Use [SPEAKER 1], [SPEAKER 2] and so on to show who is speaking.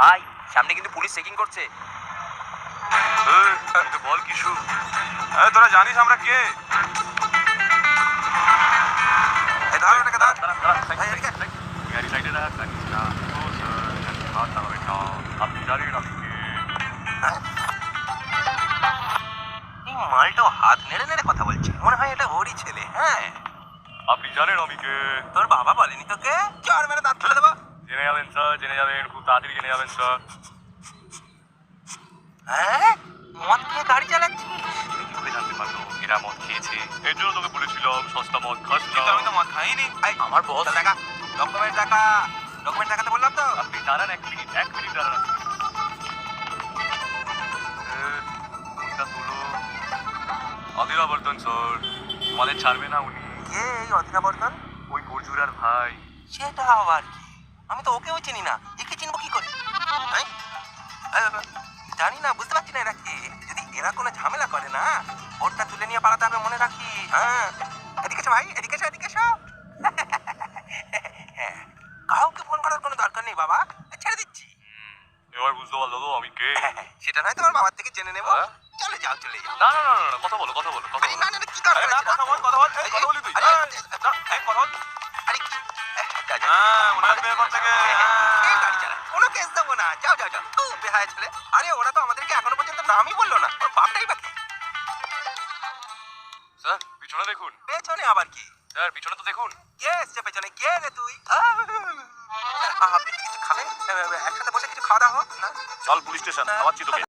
[SPEAKER 1] ভাই সামনে কিন্তু পুলিশ চেকিং করছে।
[SPEAKER 2] বল কিছু। তোরা জানিস আমরা কে? গাড়ি সাইডে রাখ, জানিস না? ও স্যার, হাত চালাবে না। আপনি জানেন আমি কে?
[SPEAKER 1] এই মালটাও হাত নেড়ে নেড়ে কথা বলছে, মনে হয় এটা ওরই ছেলে। হ্যাঁ,
[SPEAKER 2] আপনি জানেন আমি কে?
[SPEAKER 1] তোর বাবা বলেনি তোকে? চল মেরে দাঁত ফেলে দেবো।
[SPEAKER 2] জেনে যাবেন স্যার, জেনে যাবেন, খুব তাড়াতাড়ি জেনে যাবেন স্যার।
[SPEAKER 1] হ্যাঁ, মদ খেয়ে গাড়ি চালাচ্ছিস?
[SPEAKER 2] তুই কি করে জানতে পারলো এরা মদ খেয়েছে? এর জন্য তোকে বলেছিলাম সস্তা মদ খাস না।
[SPEAKER 1] আমি তো মদ খাইনি।
[SPEAKER 2] আমার বস।
[SPEAKER 1] টাকা, ডকুমেন্ট টাকা, ডকুমেন্ট টাকাতে বললাম তো।
[SPEAKER 2] আপনি দাঁড়ান এক মিনিট দাঁড়ান। ফোনটা তুলো। অদিরাবর্তন স্যার, তোমাদের ছাড়বে না উনি।
[SPEAKER 1] কে এই অধীরাবর্তন?
[SPEAKER 2] ওই গর্জুরার ভাই।
[SPEAKER 1] সেটা আবার কি? আমি তো ওকেও চিনি না, একে চিনবো কি করে? হ্যাঁ? জানি না, বুঝতে পারছি না এরা কে। যদি এরা কোনো ঝামেলা করে না, ওরটা তুলে নিয়ে পালাতে হবে, মনে রাখি। হ্যাঁ, এদিকে এসো ভাই, এদিকে এসো, এদিকে এসো। হ্যাঁ, কাউকে ফোন করার কোনো দরকার নেই বাবা, ছেড়ে দিচ্ছি।
[SPEAKER 2] এবার বুঝতে পারলো তো আমি কে?
[SPEAKER 1] সেটা নয়, তোমার বাবার থেকে জেনে নেবো।
[SPEAKER 2] হ্যাঁ?
[SPEAKER 1] চলে যাও, চলে যাও।
[SPEAKER 2] না, কথা বলো।
[SPEAKER 1] আরে না, না, কি দরকার আছে?
[SPEAKER 2] কথা বল। এই, কথা বলি তুই।
[SPEAKER 1] আরে,
[SPEAKER 2] কথা বল।
[SPEAKER 1] আরে কি? যা, যা।
[SPEAKER 2] মনে আসবে এরপর থেকে।
[SPEAKER 1] এই গাড়ি চালা, কোনো কেস দেবো না। যাও। বেহায়া ছেলে। আরে ওরা তো আমাদেরকে এখনো পর্যন্ত নামই বললো না, ওর বাপটাই বাকি।
[SPEAKER 2] স্যার, পিছনে দেখুন।
[SPEAKER 1] পেছনে আবার কি?
[SPEAKER 2] স্যার, পিছনে তো দেখুন।
[SPEAKER 1] কে এসছে পেছনে? কে রে তুই? আপনি কি কিছু খাবেন? একসাথে বসে কিছু খাওয়া দাওয়া হোক না?
[SPEAKER 2] চল পুলিশ স্টেশন, খাওয়াচ্ছি তোকে।